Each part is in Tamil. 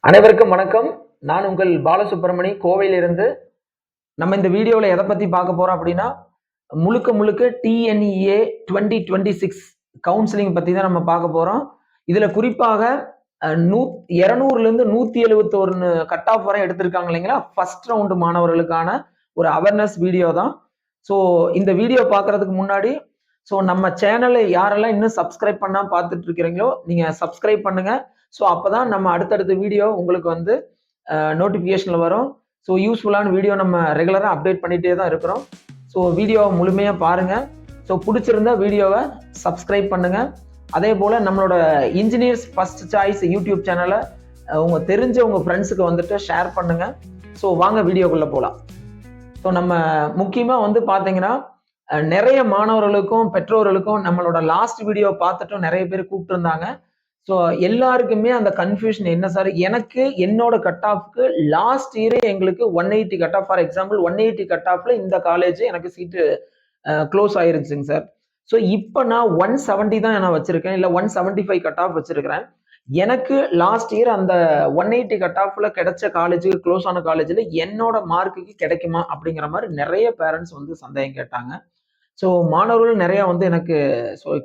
அனைவருக்கும் வணக்கம். நான் உங்கள் பாலசுப்ரமணி கோவையிலிருந்து. நம்ம இந்த வீடியோல எதை பத்தி பார்க்க போறோம் அப்படின்னா, முழுக்க முழுக்க டிஎன்இஏ 2026 கவுன்சிலிங் பத்தி தான் நம்ம பார்க்க போறோம். இதுல குறிப்பாக 200லிருந்து 171 கட் ஆஃப் வரை எடுத்திருக்காங்க இல்லைங்களா? ஃபர்ஸ்ட் ரவுண்ட் மாணவர்களுக்கான ஒரு அவேர்னஸ் வீடியோ தான். ஸோ இந்த வீடியோ பார்க்கறதுக்கு முன்னாடி நம்ம சேனலை யாரெல்லாம் இன்னும் சப்ஸ்கிரைப் பண்ணாம பார்த்துட்டு இருக்கிறீங்களோ, நீங்க சப்ஸ்கிரைப் பண்ணுங்க. ஸோ அப்பதான் நம்ம அடுத்தடுத்த வீடியோ உங்களுக்கு வந்து நோட்டிஃபிகேஷன்ல வரும். ஸோ யூஸ்ஃபுல்லான வீடியோ நம்ம ரெகுலராக அப்டேட் பண்ணிட்டே தான் இருக்கிறோம். ஸோ வீடியோவை முழுமையாக பாருங்க. ஸோ பிடிச்சிருந்தா வீடியோவை சப்ஸ்கிரைப் பண்ணுங்க. அதே போல நம்மளோட இன்ஜினியர்ஸ் ஃபர்ஸ்ட் சாய்ஸ் யூடியூப் சேனலை உங்க தெரிஞ்ச உங்க ஃப்ரெண்ட்ஸுக்கு வந்துட்டு ஷேர் பண்ணுங்க. ஸோ வாங்க வீடியோக்குள்ள போகலாம். ஸோ நம்ம முக்கியமாக வந்து பார்த்தீங்கன்னா நிறைய மாணவர்களுக்கும் பெற்றோர்களுக்கும் நம்மளோட லாஸ்ட் வீடியோ பார்த்துட்டும் நிறைய பேர் கூப்பிட்டு இருந்தாங்க. ஸோ எல்லாருக்குமே அந்த கன்ஃபியூஷன் என்ன சார், எனக்கு என்னோட கட் ஆஃப்க்கு லாஸ்ட் இயரே எங்களுக்கு 180 cut off, for example 180 cut ஆஃப்ல இந்த காலேஜ் எனக்கு சீட்டு க்ளோஸ் ஆயிருச்சுங்க சார். ஸோ இப்போ நான் 170 தான் நான் வச்சிருக்கேன், இல்லை 175 கட் ஆஃப் வச்சிருக்கிறேன். எனக்கு லாஸ்ட் இயர் அந்த 180 கட் ஆஃப்ல கிடைச்ச காலேஜுக்கு க்ளோஸ் ஆன காலேஜில் என்னோட மார்க்குக்கு கிடைக்குமா அப்படிங்கிற மாதிரி நிறைய பேரண்ட்ஸ் வந்து சந்தேகம் கேட்டாங்க. ஸோ மாணவர்கள் நிறைய வந்து எனக்கு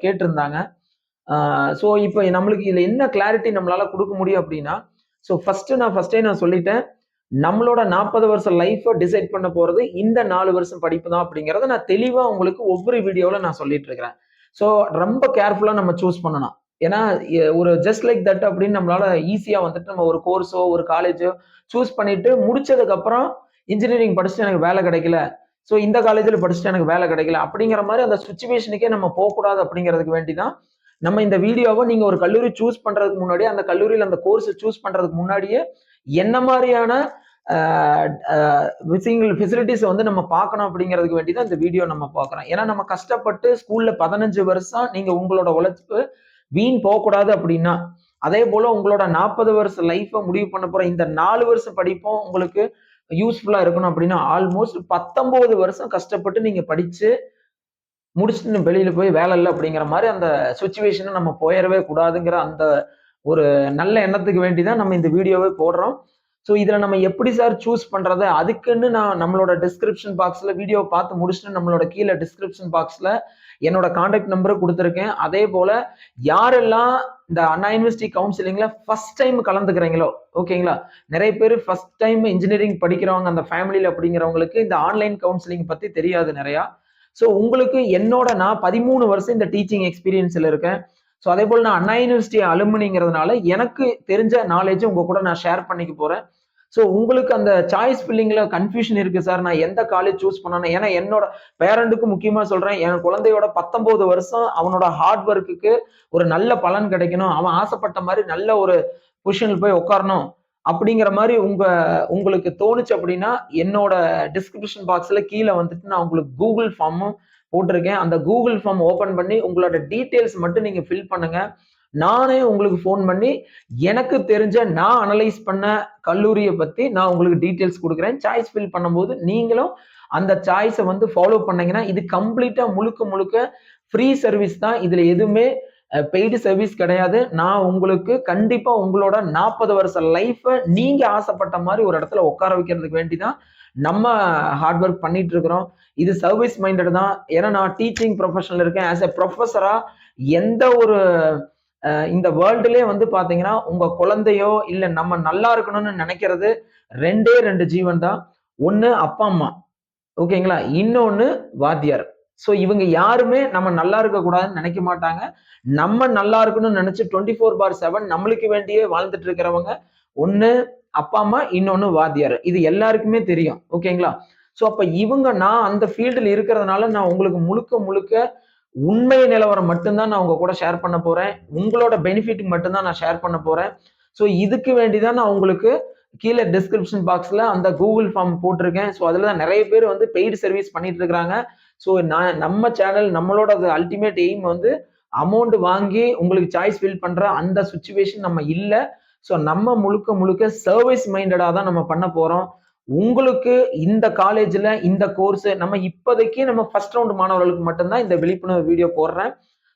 கேட்டிருந்தாங்க. ஸோ இப்போ நம்மளுக்கு இதுல என்ன கிளாரிட்டி நம்மளால கொடுக்க முடியும் அப்படின்னா, ஸோ ஃபர்ஸ்டே நான் சொல்லிட்டேன், நம்மளோட 40 வருஷம் லைஃப்பை டிசைட் பண்ண போறது இந்த 4 வருஷம் படிப்பு தான் அப்படிங்கிறத நான் தெளிவா உங்களுக்கு ஒவ்வொரு வீடியோல நான் சொல்லிட்டு இருக்கிறேன். ஸோ ரொம்ப கேர்ஃபுல்லா நம்ம சூஸ் பண்ணணும். ஏன்னா ஒரு ஜஸ்ட் லைக் தட் அப்படின்னு நம்மளால ஈஸியா வந்துட்டு நம்ம ஒரு கோர்ஸோ ஒரு காலேஜோ சூஸ் பண்ணிட்டு முடிச்சதுக்கு அப்புறம் இன்ஜினியரிங் படிச்சுட்டு எனக்கு வேலை கிடைக்கல, ஸோ இந்த காலேஜில் படிச்சுட்டு எனக்கு வேலை கிடைக்கல அப்படிங்கிற மாதிரி அந்த சுச்சுவேஷனுக்கே நம்ம போகக்கூடாது அப்படிங்கிறதுக்கு வேண்டி தான் நம்ம இந்த வீடியோவை நீங்க ஒரு கல்லூரி சூஸ் பண்றதுக்கு முன்னாடி, அந்த கல்லூரியில் அந்த கோர்ஸ் சூஸ் பண்றதுக்கு முன்னாடியே என்ன மாதிரியான விஷயங்கள் ஃபெசிலிட்டிஸ் வந்து நம்ம பார்க்கணும் அப்படிங்கிறதுக்கு வேண்டி தான் இந்த வீடியோ நம்ம பார்க்குறோம். ஏன்னா நம்ம கஷ்டப்பட்டு ஸ்கூல்ல 15 வருஷம் நீங்க உங்களோட உழைப்பு வீண் போகக்கூடாது அப்படின்னா, அதே போல உங்களோட 40 வருஷம் லைஃப்பை முடிவு பண்ண போற இந்த 4 வருஷம் படிப்பும் உங்களுக்கு யூஸ்ஃபுல்லா இருக்கணும் அப்படின்னா, ஆல்மோஸ்ட் 19 வருஷம் கஷ்டப்பட்டு நீங்க படிச்சு முடிச்சுட்டு வெளியில போய் வேலை இல்லை அப்படிங்கிற மாதிரி அந்த சுச்சுவேஷனை நம்ம போயிடவே கூடாதுங்கிற அந்த ஒரு நல்ல எண்ணத்துக்கு வேண்டிதான் நம்ம இந்த வீடியோவே போடுறோம். ஸோ இதுல நம்ம எப்படி சார் சூஸ் பண்றது, அதுக்குன்னு நான் நம்மளோட டிஸ்கிரிப்ஷன் பாக்ஸ்ல வீடியோ பார்த்து முடிச்சுட்டு நம்மளோட கீழே டிஸ்கிரிப்ஷன் பாக்ஸ்ல என்னோட கான்டாக்ட் நம்பரை கொடுத்துருக்கேன். அதே போல யாரெல்லாம் இந்த அண்ணா யூனிவர்சிட்டி கவுன்சிலிங்ல ஃபர்ஸ்ட் டைம் கலந்துக்கிறீங்களோ, ஓகேங்களா, நிறைய பேர் ஃபர்ஸ்ட் டைம் இன்ஜினியரிங் படிக்கிறவங்க அந்த ஃபேமிலியில அப்படிங்கிறவங்களுக்கு இந்த ஆன்லைன் கவுன்சிலிங் பத்தி தெரியாது நிறையா. ஸோ உங்களுக்கு நான் 13 வருஷம் இந்த டீச்சிங் எக்ஸ்பீரியன்ஸ்ல இருக்கேன். ஸோ அதே போல் நான் அண்ணா யூனிவர்சிட்டி அலுமினிங்கிறதுனால எனக்கு தெரிஞ்ச நாலேஜ் உங்க கூட நான் ஷேர் பண்ணிக்க போறேன். ஸோ உங்களுக்கு அந்த சாய்ஸ் ஃபில்லிங்ல கன்ஃபியூஷன் இருக்கு சார், நான் எந்த காலேஜ் சூஸ் பண்ணணும், ஏன்னா என்னோட பேரண்ட்டுக்கு முக்கியமா சொல்றேன், என் குழந்தையோட 19 வருஷம் அவனோட ஹார்ட் ஒர்க்குக்கு ஒரு நல்ல பலன் கிடைக்கணும், அவன் ஆசைப்பட்ட மாதிரி நல்ல ஒரு பொசிஷனில் போய் உட்காரணும் அப்படிங்கிற மாதிரி உங்களுக்கு தோணுச்சு அப்படின்னா, என்னோட டிஸ்கிரிப்ஷன் பாக்ஸ்ல கீழே வந்துட்டு நான் உங்களுக்கு கூகுள் ஃபார்மும் போட்டிருக்கேன். அந்த கூகுள் ஃபார்ம் ஓபன் பண்ணி உங்களோட டீட்டெயில்ஸ் மட்டும் நீங்க ஃபில் பண்ணுங்க. நானே உங்களுக்கு ஃபோன் பண்ணி எனக்கு தெரிஞ்ச நான் அனலைஸ் பண்ண கல்லூரியை பத்தி நான் உங்களுக்கு டீட்டெயில்ஸ் கொடுக்குறேன். சாய்ஸ் ஃபில் பண்ணும்போது நீங்களும் அந்த சாய்ஸை வந்து ஃபாலோ பண்ணீங்கன்னா, இது கம்ப்ளீட்டா முழுக்க முழுக்க ஃப்ரீ சர்வீஸ் தான். இதுல எதுவுமே பெய்டு சர்வீஸ் கிடையாது. நான் உங்களுக்கு கண்டிப்பா உங்களோட 40 வருஷம் லைஃப் நீங்க ஆசைப்பட்ட மாதிரி ஒரு இடத்துல உட்கார வைக்கிறதுக்கு வேண்டிதான் நம்ம ஹார்ட் ஒர்க் பண்ணிட்டு இருக்கிறோம். இது சர்வீஸ் மைண்டட் தான். ஏன்னா நான் டீச்சிங் ப்ரொஃபஷனல் இருக்கேன். ஆஸ் எ ப்ரொஃபஸரா எந்த ஒரு இந்த வேர்ல்டுலயே வந்து பாத்தீங்கன்னா உங்க குழந்தையோ இல்ல நம்ம நல்லா இருக்கணும்னு நினைக்கிறது 2 ஜீவன் தான். ஒண்ணு அப்பா அம்மா, ஓகேங்களா, இன்னொன்னு வாத்தியார். சோ இவங்க யாருமே நம்ம நல்லா இருக்க கூடாதுன்னு நினைக்க மாட்டாங்க. நம்ம நல்லா இருக்கணும்னு நினைச்சு 24/7 நம்மளுக்கு வேண்டியே வாழ்ந்துட்டு இருக்கிறவங்க ஒண்ணு அப்பா அம்மா, இன்னொன்னு வாத்தியார். இது எல்லாருக்குமே தெரியும், ஓகேங்களா. சோ அப்ப நான் அந்த ஃபீல்டுல இருக்கிறதுனால நான் உங்களுக்கு முழுக்க முழுக்க உண்மை நிலவரம் மட்டும்தான் நான் உங்க கூட ஷேர் பண்ண போறேன். உங்களோட பெனிஃபிட் மட்டும்தான் நான் ஷேர் பண்ண போறேன். சோ இதுக்கு வேண்டிதான் நான் உங்களுக்கு கீழே டிஸ்கிரிப்ஷன் பாக்ஸ்ல அந்த கூகுள் ஃபார்ம் போட்டிருக்கேன். ஸோ அதுல தான் நிறைய பேர் வந்து பெய்டு சர்வீஸ் பண்ணிட்டு இருக்கிறாங்க. ஸோ நம்ம சேனல் நம்மளோட அல்டிமேட் எய்ம் வந்து அமௌண்ட் வாங்கி உங்களுக்கு சாய்ஸ் ஃபில் பண்ற அந்த சுச்சுவேஷன் நம்ம இல்லை. ஸோ நம்ம முழுக்க முழுக்க சர்வீஸ் மைண்டடா தான் நம்ம பண்ண போறோம். உங்களுக்கு இந்த காலேஜ்ல இந்த கோர்ஸ் நம்ம இப்போதைக்கு நம்ம ஃபர்ஸ்ட் ரவுண்ட் மாணவர்களுக்கு மட்டும்தான் இந்த விழிப்புணர்வு வீடியோ போடுறேன்.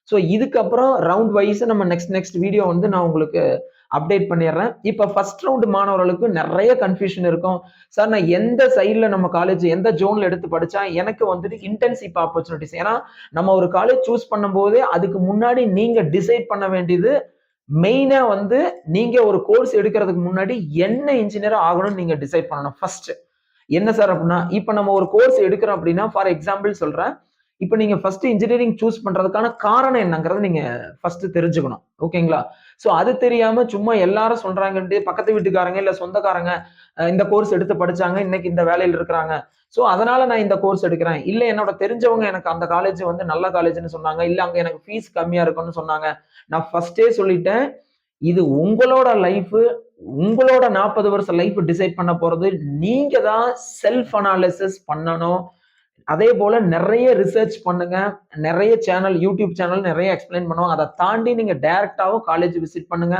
ஸோ இதுக்கப்புறம் ரவுண்ட் வைஸ் நம்ம நெக்ஸ்ட் வீடியோ வந்து நான் உங்களுக்கு அப்டேட் பண்ணிடுறேன். இப்ப ஃபர்ஸ்ட் ரவுண்ட் மாணவர்களுக்கு நிறைய கன்ஃபியூஷன் இருக்கும். சார் நான் எந்த சைட்ல நம்ம காலேஜ் எந்த ஜோன்ல எடுத்து படிச்சா எனக்கு வந்துட்டு இன்டர்ன்ஷிப் ஆப்பர்ச்சுனிட்டிஸ், ஏன்னா நம்ம ஒரு காலேஜ் சூஸ் பண்ணும்போது அதுக்கு முன்னாடி நீங்க டிசைட் பண்ண வேண்டியது மெயினா வந்து நீங்க ஒரு கோர்ஸ் எடுக்கிறதுக்கு முன்னாடி என்ன இன்ஜினியர் ஆகணும்னு நீங்க டிசைட் பண்ணணும் ஃபர்ஸ்ட். என்ன சார் அப்படின்னா, இப்ப நம்ம ஒரு கோர்ஸ் எடுக்கிறோம் அப்படின்னா, ஃபார் எக்ஸாம்பிள் சொல்றேன், இப்ப நீங்க ஃபர்ஸ்ட் இன்ஜினியரிங் சூஸ் பண்றதுக்கான காரணம் என்னங்கறத நீங்க ஃபர்ஸ்ட் தெரிஞ்சுக்கணும். ஓகேங்களா? சோ அது தெரியாம சும்மா எல்லாரும் சொல்றாங்கன்ட்டு பக்கத்து வீட்டுக்காரங்க இல்ல சொந்தக்காரங்க இந்த கோர்ஸ் எடுத்து படிச்சாங்க, இன்னைக்கு இந்த வேலையில இருக்கிறாங்க. சோ அதனால நான் இந்த கோர்ஸ் எடுக்கிறேன். இல்ல என்னோட தெரிஞ்சவங்க எனக்கு அந்த காலேஜ் வந்து நல்ல காலேஜ்னு சொன்னாங்க. இல்ல அங்க எனக்கு ஃபீஸ் கம்மியா இருக்கும்னு சொன்னாங்க. நான் ஃபர்ஸ்டே சொல்லிட்டேன். இது உங்களோட லைஃப், உங்களோட 40 வருஷம் லைஃப் டிசைட் பண்ண போறது நீங்க தான் செல்ஃப் அனாலிசிஸ் பண்ணணும். அதே போல நிறைய ரிசர்ச் பண்ணுங்க. நிறைய சேனல், யூடியூப் சேனல் நிறைய எக்ஸ்பிளைன் பண்ணுவாங்க. அதை தாண்டி நீங்க டைரக்டாவும் காலேஜ் விசிட் பண்ணுங்க.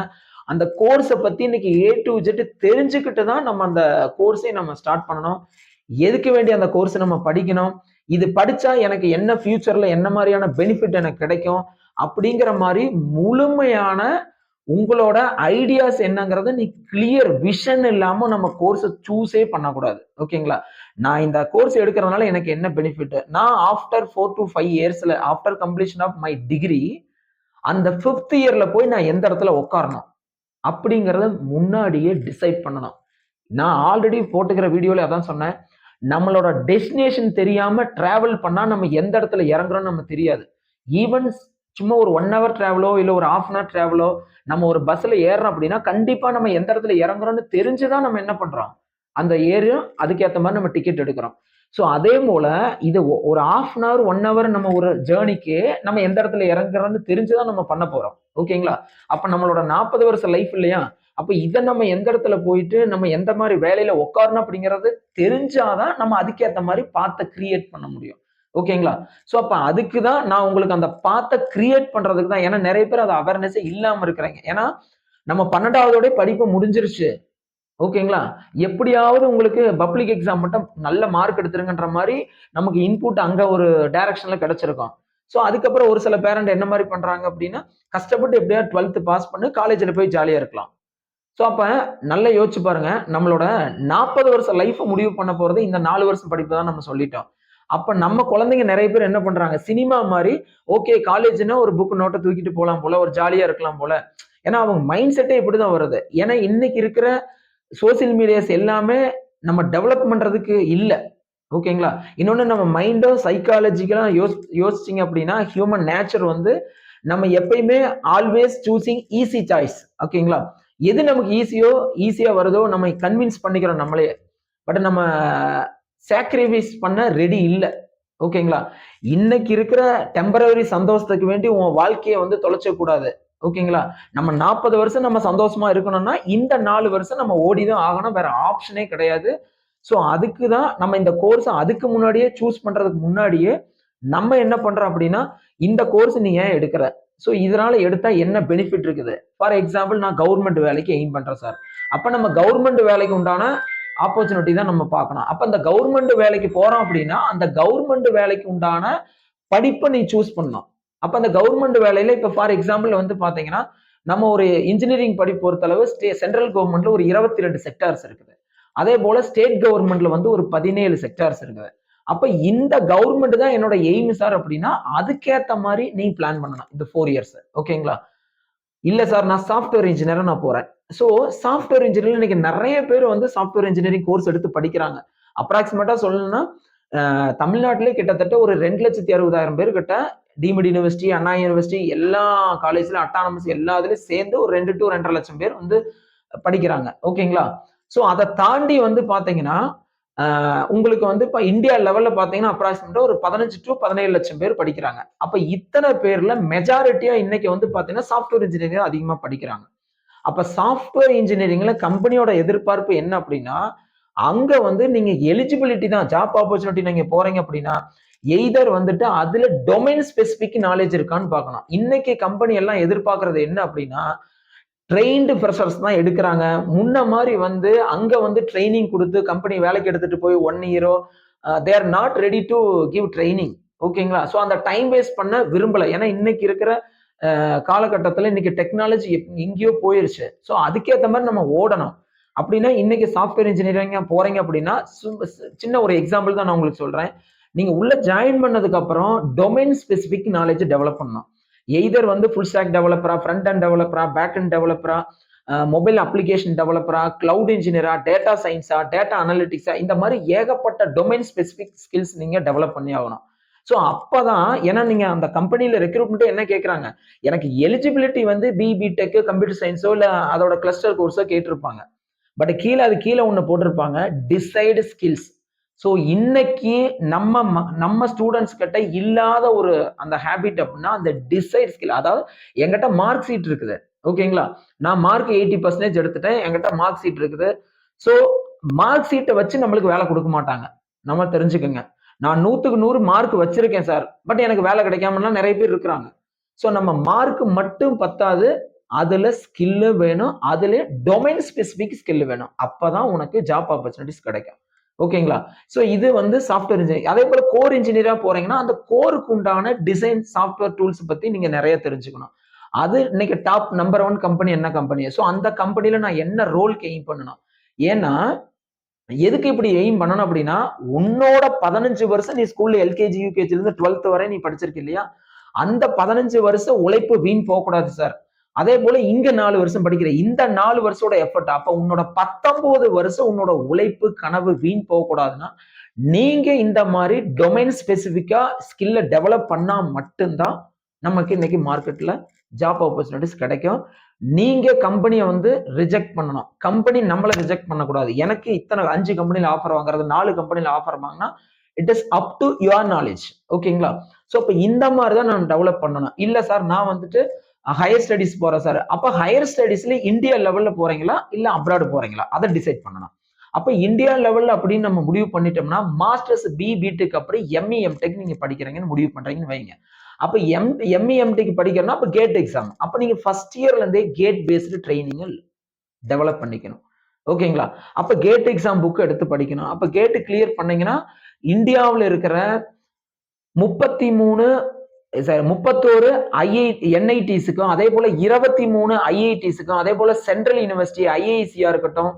அந்த கோர்ஸை பத்தி இன்னைக்கு A to Z தெரிஞ்சுக்கிட்டு தான் நம்ம அந்த கோர்ஸை நம்ம ஸ்டார்ட் பண்ணணும். எதுக்கு வேண்டிய அந்த கோர்ஸ் நம்ம படிக்கணும், இது படிச்சா எனக்கு என்ன ஃபியூச்சர்ல என்ன மாதிரியான பெனிஃபிட் எனக்கு கிடைக்கும் அப்படிங்கிற மாதிரி முழுமையான உங்களோட ஐடியாஸ் என்னங்கிறத நீ கிளியர் விஷன் இல்லாம நம்ம கோர்ஸை சூஸே பண்ணக்கூடாது. ஓகேங்களா? நான் இந்த கோர்ஸ் எடுக்கிறதுனால எனக்கு என்ன பெனிஃபிட், நான் ஆஃப்டர் 4 to 5 இயர்ஸ்ல after completion of my degree அந்த 5th இயர்ல போய் நான் எந்த இடத்துல உட்காரணும் அப்படிங்கறத முன்னாடியே டிசைட் பண்ணணும். நான் ஆல்ரெடி போட்டுக்கிற வீடியோல அதான் சொன்னேன். நம்மளோட டெஸ்டினேஷன் தெரியாம டிராவல் பண்ணா நம்ம எந்த இடத்துல இறங்குறோம்னு நம்ம தெரியாது. ஈவன் சும்மா ஒரு 1 hour டிராவலோ இல்ல ஒரு 1/2 hour டிராவலோ நம்ம ஒரு பஸ்ல ஏறோம் அப்படின்னா கண்டிப்பா நம்ம எந்த இடத்துல இறங்குறோம்னு தெரிஞ்சுதான் நம்ம என்ன பண்றோம், அந்த ஏரியா அதுக்கேற்ற மாதிரி நம்ம டிக்கெட் எடுக்கிறோம். ஸோ அதே போல இது ஒரு 1/2 hour 1 hour நம்ம ஒரு ஜேர்னிக்கு நம்ம எந்த இடத்துல இறங்குறோம்னு தெரிஞ்சுதான் நம்ம பண்ண போறோம். ஓகேங்களா? அப்ப நம்மளோட 40 வருஷம் லைஃப் இல்லையா, அப்ப இதை நம்ம எந்த இடத்துல போயிட்டு நம்ம எந்த மாதிரி வேலையில உட்காரணும் அப்படிங்கறது தெரிஞ்சாதான் நம்ம அதுக்கேற்ற மாதிரி பாத்தை கிரியேட் பண்ண முடியும். ஓகேங்களா? சோ அப்ப அதுக்கு தான் நான் உங்களுக்கு அந்த பாத்தை கிரியேட் பண்றதுக்கு தான். ஏன்னா நிறைய பேர் அது அவேர்னஸே இல்லாம இருக்கிறாங்க. ஏன்னா நம்ம 12வதோட படிப்பு முடிஞ்சிருச்சு. ஓகேங்களா? எப்படியாவது உங்களுக்கு பப்ளிக் எக்ஸாம் மட்டும் நல்ல மார்க் எடுத்துருங்கன்ற மாதிரி நமக்கு இன்புட் அங்க ஒரு டைரக்ஷன்ல கிடைச்சிருக்கும். சோ அதுக்கப்புறம் ஒரு சில பேரண்ட் என்ன மாதிரி பண்றாங்க அப்படின்னா, கஷ்டப்பட்டு எப்படியாவது 12th பாஸ் பண்ணி காலேஜ்ல போய் ஜாலியா இருக்கலாம். சோ அப்ப நல்லா யோசிச்சு பாருங்க, நம்மளோட 40 வருஷம் லைஃப் முடிவு பண்ண போறது இந்த 4 வருஷம் படிப்பு தான் நம்ம சொல்லிட்டோம். அப்ப நம்ம குழந்தைங்க நிறைய பேர் என்ன பண்றாங்க, சினிமா மாதிரி ஓகே காலேஜ்னா ஒரு புக் நோட்டை தூக்கிட்டு போலாம் போல, ஒரு ஜாலியா இருக்கலாம் போல. ஏன்னா அவங்க மைண்ட் செட்டே இப்படிதான் வருது. ஏன்னா இன்னைக்கு இருக்கிற சோசியல் மீடியாஸ் எல்லாமே நம்ம டெவலப் பண்றதுக்கு இல்ல. ஓகேங்களா? இன்னொன்னு நம்ம மைண்டும் சைக்காலஜிக்கலா யோசிச்சீங்க அப்படின்னா ஹியூமன் நேச்சர் வந்து நம்ம எப்பயுமே ஆல்வேஸ் சூசிங் ஈஸி சாய்ஸ். ஓகேங்களா? எது நமக்கு ஈஸியா வருதோ நம்ம கன்வின்ஸ் பண்ணிக்கிறோம் நம்மளே. பட் நம்ம சாக்ரிஃபைஸ் பண்ண ரெடி இல்ல. ஓகேங்களா? இன்னைக்கு இருக்கிற டெம்பரரி சந்தோஷத்துக்கு வேண்டி உன் வாழ்க்கையை வந்து தொலைச்ச கூடாது. ஓகேங்களா? நம்ம 40 வருஷம் நம்ம சந்தோஷமா இருக்கணும்னா இந்த 4 வருஷம் நம்ம ஓடிதான் ஆகணும். வேற ஆப்ஷனே கிடையாது. சோ அதுக்கு தான் நம்ம இந்த கோர்ஸ் அதுக்கு முன்னாடியே சூஸ் பண்றதுக்கு முன்னாடியே நம்ம என்ன பண்றோம் அப்படின்னா, இந்த கோர்ஸ் நீ ஏன் எடுக்கிற, சோ இதனால எடுத்தா என்ன பெனிஃபிட் இருக்குது. ஃபார் எக்ஸாம்பிள் நான் கவர்மெண்ட் வேலைக்கு எய்ம் பண்றேன் சார். அப்ப நம்ம கவர்மெண்ட் வேலைக்கு உண்டான ஆப்பர்ச்சுனிட்டி தான் நம்ம பார்க்கணும். அப்ப அந்த கவர்மெண்ட் வேலைக்கு போறோம் அப்படின்னா அந்த கவர்மெண்ட் வேலைக்கு உண்டான படிப்பை நீ சூஸ் பண்ணணும். அப்ப அந்த கவர்மெண்ட் வேலையில இப்ப ஃபார் எக்ஸாம்பிள் வந்து பாத்தீங்கன்னா, நம்ம ஒரு இன்ஜினியரிங் படிப்பு பொறுத்தளவு சென்ட்ரல் கவர்மெண்ட்ல ஒரு 22 செக்டார்ஸ் இருக்குது. அதே போல ஸ்டேட் கவர்மெண்ட்ல வந்து ஒரு 17 செக்டார்ஸ் இருக்குது. அப்ப இந்த கவர்மெண்ட் தான் என்னோட எய்ம் சார் அப்படின்னா அதுக்கேத்த மாதிரி நீ பிளான் பண்ணணும் இந்த 4 இயர்ஸ். ஓகேங்களா? இல்ல சார் நான் சாஃப்ட்வேர் இன்ஜினியரா நான் போறேன். சோ சாஃப்ட்வேர் இன்ஜினியர் இன்னைக்கு நிறைய பேர் வந்து சாஃப்ட்வேர் இன்ஜினியரிங் கோர்ஸ் எடுத்து படிக்கிறாங்க. அப்ராக்சிமேட்டா சொல்லணும்னா தமிழ்நாட்டிலே கிட்டத்தட்ட ஒரு 2,60,000 பேர் கிட்ட டீம்டு யூனிவர்சிட்டி, அண்ணா யூனிவர்சிட்டி எல்லா காலேஜ்ல அட்டானமஸ் எல்லா இதுலயும் சேர்ந்து ஒரு 2 to 2.5 லட்சம் பேர் வந்து படிக்கிறாங்க. ஓகேங்களா? சோ அதை தாண்டி வந்து பாத்தீங்கன்னா உங்களுக்கு வந்து இப்ப இந்தியா லெவல்ல பாத்தீங்கன்னா அப்ராக்சிமேட்டா ஒரு 15 to 17 லட்சம் பேர் படிக்கிறாங்க. அப்ப இத்தனை பேர்ல மெஜாரிட்டியா இன்னைக்கு வந்து பாத்தீங்கன்னா சாஃப்ட்வேர் இன்ஜினியரிங் அதிகமா படிக்கிறாங்க. அப்ப சாஃப்ட்வேர் இன்ஜினியரிங்ல கம்பெனியோட எதிர்பார்ப்பு என்ன அப்படின்னா, அங்க வந்து நீங்க எலிஜிபிலிட்டி தான், ஜாப் ஆப்பர்ச்சுனிட்டி நீங்க போறீங்க அப்படின்னா எய்தர் வந்துட்டு அதுல டொமைன் ஸ்பெசிபிக் நாலேஜ் இருக்கான்னு பார்க்கணும். இன்னைக்கு கம்பெனி எல்லாம் எதிர்பார்க்கறது என்ன அப்படின்னா, ட்ரெயின்டு ஃப்ரெஷர்ஸ் தான் எடுக்கிறாங்க. முன்ன மாதிரி வந்து அங்க வந்து ட்ரைனிங் கொடுத்து கம்பெனி வேலைக்கு எடுத்துட்டு போய் 1 இயரோ they are not ready to give training. ஓகேங்களா? சோ அந்த டைம் வேஸ்ட் பண்ண விரும்பல. ஏன்னா இன்னைக்கு இருக்கிற காலகட்டத்துல இன்னைக்கு டெக்னாலஜி எங்கேயோ போயிருச்சு. ஸோ அதுக்கேத்த மாதிரி நம்ம ஓடணும். அப்படின்னா இன்னைக்கு சாஃப்ட்வேர் இன்ஜினியரிங்கா போறீங்க அப்படின்னா சின்ன ஒரு எக்ஸாம்பிள் தான் நான் உங்களுக்கு சொல்றேன். நீங்க உள்ள ஜாயின் பண்ணதுக்கு அப்புறம் டொமைன் ஸ்பெசிபிக் நாலேஜ் டெவலப் பண்ணணும். எய்தர் வந்து ஃபுல் ஸ்டாக் டெவலப்பரா, ஃப்ரண்ட் அண்ட் டெவலப்பரா, பேக் அண்ட் டெவலப்பரா, மொபைல் அப்ளிகேஷன் டெவலப்பரா, கிளவுட் இன்ஜினியரா, டேட்டா சயின்ஸா, டேட்டா அனலிட்டிக்ஸா, இந்த மாதிரி ஏகப்பட்ட டொமைன் ஸ்பெசிபிக் ஸ்கில்ஸ் நீங்க டெவலப் பண்ணி ஆகணும். ஸோ அப்பதான், ஏன்னா நீங்க அந்த கம்பெனில ரெக்ரூட்மெண்ட் என்ன கேட்கறாங்க, எனக்கு எலிஜிபிலிட்டி வந்து பிடெக், கம்ப்யூட்டர் சயின்ஸோ இல்ல அதோட கிளஸ்டர் கோர்ஸோ கேட்டிருப்பாங்க. பட் அது கீழே ஒண்ணு போட்டிருப்பாங்க, டிசைடு ஸ்கில்ஸ். ஸோ இன்னைக்கு நம்ம ஸ்டூடெண்ட்ஸ் கிட்ட இல்லாத ஒரு அந்த ஹேபிட் அப்படின்னா அந்த டிசைட் ஸ்கில். அதாவது என்கிட்ட மார்க் ஷீட் இருக்குது, ஓகேங்களா, நான் மார்க் 80% எடுத்துட்டேன், என்கிட்ட மார்க் ஷீட் இருக்குது. ஸோ மார்க் ஷீட்டை வச்சு நம்மளுக்கு வேலை கொடுக்க மாட்டாங்க. நம்ம தெரிஞ்சுக்கோங்க, நான் 100க்கு 100 மார்க் வச்சிருக்கேன் சார், பட் எனக்கு வேலை கிடைக்காமலாம் நிறைய பேர் இருக்கிறாங்க. ஸோ நம்ம மார்க் மட்டும் பத்தாது, அதுல ஸ்கில் வேணும், அதுல டொமைன் ஸ்பெசிபிக் ஸ்கில் வேணும். அப்பதான் உனக்கு ஜாப் ஆப்பர்ச்சுனிட்டிஸ் கிடைக்கும். ஓகேங்களா. ஸோ இது வந்து சாஃப்ட்வேர் இன்ஜினியர். அதே போல கோர் இன்ஜினியரா போறீங்கன்னா அந்த கோருக்கு உண்டான டிசைன் சாஃப்ட்வேர் டூல்ஸ் பத்தி நீங்க நிறைய தெரிஞ்சுக்கணும். அது இன்னைக்கு டாப் நம்பர் 1 கம்பெனி என்ன கம்பெனி, ஸோ அந்த கம்பெனில நான் என்ன ரோல்க்கு எய்ம் பண்ணணும். ஏன்னா எதுக்கு இப்படி எய்ம் பண்ணணும் அப்படின்னா, உன்னோட 15 வருஷம் நீ ஸ்கூல்ல எல்கேஜி யூகேஜில இருந்து 12th வரை நீ படிச்சிருக்க இல்லையா, அந்த 15 வருஷம் உழைப்பு வீண் போகக்கூடாது சார். அதே போல இங்க 4 வருஷம் படிக்கிற இந்த 4 வருஷோட எஃபர்ட், அப்ப உன்னோட 19 வருஷம் உன்னோட உழைப்பு கனவு வீண் போகக்கூடாதுன்னா, நீங்க இந்த மாதிரி டொமைன் ஸ்பெசிபிக்கா ஸ்கில்ல டெவலப் பண்ணா மட்டும்தான் நமக்கு இன்னைக்கு மார்க்கெட்ல ஜாப் ஆப்பர்ச்சுனிட்டிஸ் கிடைக்கும். நீங்க கம்பெனியை வந்து ரிஜெக்ட் பண்ணணும், கம்பெனி நம்மளை ரிஜெக்ட் பண்ணக்கூடாது. எனக்கு இத்தனை 5 கம்பெனில ஆஃபர் வாங்குறது, 4 கம்பெனில ஆஃபர் வாங்கினா it is up to your knowledge. ஓகேங்களா. ஸோ இப்போ இந்த மாதிரி தான் நான் டெவலப் பண்ணணும். இல்ல சார் நான் வந்துட்டு ஹையர் ஸ்டடிஸ் போறேன் சார், அப்ப ஹையர் ஸ்டடிஸ்ல இந்தியா லெவல்ல போறீங்களா இல்ல அப்ராட் போறீங்களா, அதை டிசைட் பண்ணணும். அப்ப இந்தியா லெவல்ல அப்படின்னு நம்ம முடிவு பண்ணிட்டோம்னா, மாஸ்டர்ஸ் பிடெக் அப்புறம் எம்இ எம்டெக் நீங்க படிக்கிறீங்கன்னு முடிவு பண்றீங்கன்னு வைங்க. அப்ப எம்இ எம்டெக் படிக்கிறோம்னா அப்ப கேட் எக்ஸாம். அப்ப நீங்க ஃபர்ஸ்ட் இயர்ல இருந்தே கேட் பேஸ்டு ட்ரைனிங் டெவலப் பண்ணிக்கணும். ஓகேங்களா. அப்ப கேட் எக்ஸாம் புக் எடுத்து படிக்கணும். அப்ப கேட் கிளியர் பண்ணீங்கன்னா இந்தியாவில் இருக்கிற 31 என்ஐடிஸுக்கும் அதே போல 23 ஐஐடிஸுக்கும் அதே போல சென்ட்ரல் யூனிவர்சிட்டி ஐஐசியா இருக்கட்டும்,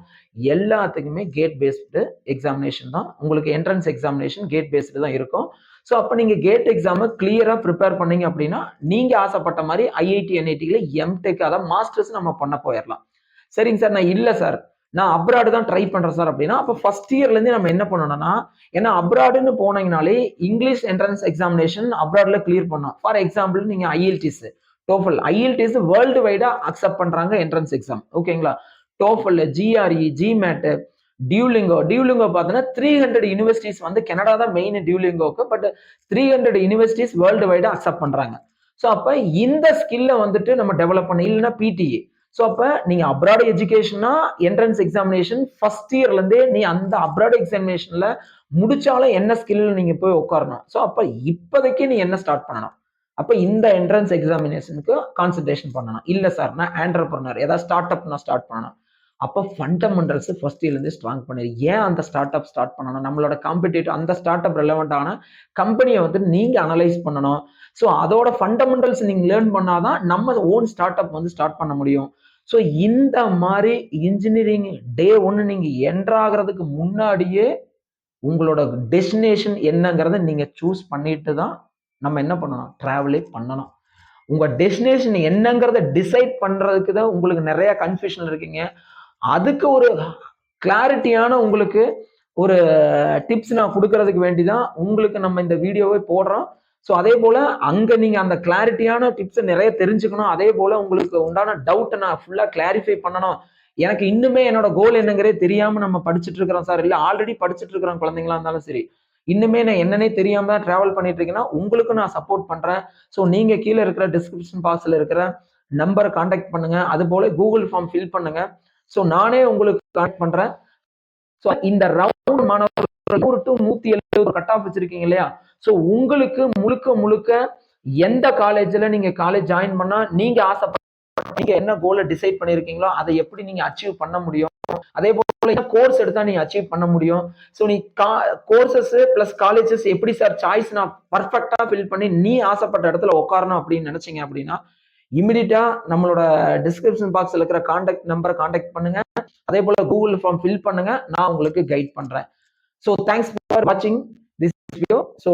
எல்லாத்துக்குமே கேட் பேஸ்டு எக்ஸாமினேஷன் தான். உங்களுக்கு என்ட்ரன்ஸ் எக்ஸாமினேஷன் கேட் பேஸ்டு தான் இருக்கும். ஸோ அப்போ நீங்க கேட் எக்ஸாமை கிளியரா ப்ரிப்பேர் பண்ணீங்க அப்படின்னா நீங்க ஆசைப்பட்ட மாதிரி ஐஐடி என்ஐடியில எம்டெக் அதாவது மாஸ்டர்ஸ் நம்ம பண்ண போயிடலாம். சரிங்க சார், நான் இல்லை சார் நான் அப்ராடு தான் ட்ரை பண்றேன் சார் அப்படின்னா, அப்போ ஃபர்ஸ்ட் இயர்ல இருந்து நம்ம என்ன பண்ணணும்னா, ஏன்னா அப்ராடுன்னு போனீங்கனாலே இங்கிலீஷ் என்ட்ரன்ஸ் எக்ஸாமினேஷன் அப்ராட்ல கிளியர் பண்ணணும். ஃபார் எக்ஸாம்பிள் நீங்க ஐஎல்டிஎஸ், டோஃபல், ஐஎல்டிஎஸ் வேர்ல்டு வைடா அக்செப்ட் பண்றாங்க என்ட்ரன்ஸ் எக்ஸாம். ஓகேங்களா. டோஃபல், ஜிஆர்இ, ஜிமேட், டியூலிங்கோ பார்த்தீங்கன்னா 300 யூனிவர்சிட்டிஸ் வந்து கனடா தான் மெயின் டியூலிங்கோக்கு, பட் 300 யூனிவர்சிட்டிஸ் வேர்ல்டு வைடா அக்செப்ட் பண்றாங்க. ஸோ அப்ப இந்த ஸ்கில்ல வந்துட்டு நம்ம டெவலப் பண்ண, இல்லைன்னா பிடிஏ. ஸோ அப்ப நீங்க அப்ராட் எஜுகேஷனா என்ட்ரன்ஸ் எக்ஸாமினேஷன் ஃபர்ஸ்ட் இயர்ல இருந்தே நீ அந்த அப்ராட் எக்ஸாமினேஷன்ல முடிச்சாலும் என்ன ஸ்கில் நீங்க போய் உட்காரணும். ஸோ அப்ப இப்போதைக்கு நீ என்ன ஸ்டார்ட் பண்ணணும், அப்ப இந்த என்ட்ரன்ஸ் எக்ஸாமினேஷனுக்கு கான்சன்ட்ரேஷன் பண்ணணும். இல்ல சார் நான் ஆண்டர்பிரனர் ஏதாவது ஸ்டார்ட் அப் நான் ஸ்டார்ட் பண்ணணும், அப்போ ஃபண்டமெண்டல்ஸ் ஃபர்ஸ்ட் இயர்ல இருந்து ஸ்ட்ராங் பண்ணிடு. ஏன் அந்த ஸ்டார்ட் அப் ஸ்டார்ட் பண்ணணும், நம்மளோட காம்படிட்டிவ் அந்த ஸ்டார்ட் அப் ரெலவெண்டான கம்பெனியை வந்து நீங்க அனலைஸ் பண்ணணும். ஸோ அதோட ஃபண்டமெண்டல்ஸ் நீங்க லேர்ன் பண்ணாதான் நம்ம ஓன் ஸ்டார்ட் அப் வந்து ஸ்டார்ட் பண்ண முடியும். ஸோ இந்த மாதிரி இன்ஜினியரிங் டே 1 நீங்க என்ட்ராகிறதுக்கு முன்னாடியே உங்களோட டெஸ்டினேஷன் என்னங்கிறத நீங்க சூஸ் பண்ணிட்டு தான் நம்ம என்ன பண்ணணும், டிராவலே பண்ணணும். உங்க டெஸ்டினேஷன் என்னங்கிறத டிசைட் பண்றதுக்கு தான் உங்களுக்கு நிறைய கன்ஃபியூஷன் இருக்கீங்க. அதுக்கு ஒரு கிளாரிட்டியான உங்களுக்கு ஒரு டிப்ஸ் நான் கொடுக்கறதுக்கு வேண்டிதான் உங்களுக்கு நம்ம இந்த வீடியோவை போடுறோம். ஸோ அதே போல அங்க நீங்க அந்த கிளாரிட்டியான டிப்ஸ் நிறைய தெரிஞ்சுக்கணும். அதே போல உங்களுக்கு உண்டான டவுட்டை நான் ஃபுல்லா கிளாரிஃபை பண்ணணும். எனக்கு இன்னுமே என்னோட கோல் என்னங்கிறே தெரியாம நம்ம படிச்சுட்டு இருக்கிறோம் சார், இல்ல ஆல்ரெடி படிச்சுட்டு இருக்கிறோம் குழந்தைங்களா இருந்தாலும் சரி, இன்னுமே நான் என்னன்னே தெரியாம தான் டிராவல் பண்ணிட்டு இருக்கேன்னா உங்களுக்கும் நான் சப்போர்ட் பண்றேன். ஸோ நீங்க கீழே இருக்கிற டிஸ்கிரிப்ஷன் பாக்ஸ்ல இருக்கிற நம்பரை கான்டாக்ட் பண்ணுங்க, அது போல கூகுள் ஃபார்ம் ஃபில் பண்ணுங்க. ஸோ நானே உங்களுக்கு கான்டாக்ட் பண்றேன். ஸோ இந்த ரவுண்ட் மாணவர்கள் 100 to 170 கட் ஆஃப் வச்சிருக்கீங்க இல்லையா, ஸோ உங்களுக்கு முழுக்க முழுக்க எந்த காலேஜ்ல நீங்க காலேஜ் ஜாயின் பண்ணா நீங்க ஆசைப்பட்ட நீங்க என்ன கோலை டிசைட் பண்ணிருக்கீங்களோ அதை எப்படி நீங்க அச்சீவ் பண்ண முடியும், அதே போல கோர்ஸ் எடுத்தா நீங்க அச்சீவ் பண்ண முடியும். ஸோ நீ கோர்சஸ் பிளஸ் காலேஜஸ் எப்படி சார் சாய்ஸ் நான் பர்ஃபெக்டா ஃபில் பண்ணி நீ ஆசைப்பட்ட இடத்துல உட்காரணும் அப்படின்னு நினைச்சீங்க அப்படின்னா இமிடியட்டா நம்மளோட டிஸ்கிரிப்ஷன் பாக்ஸ்ல இருக்கிற கான்டாக்ட் நம்பரை கான்டாக்ட் பண்ணுங்க. அதே போல கூகுள் ஃபார்ம் ஃபில் பண்ணுங்க. நான் உங்களுக்கு கைட் பண்றேன். ஸோ தேங்க்ஸ் ஃபார் வாட்சிங் திஸ் வீடியோ. ஸோ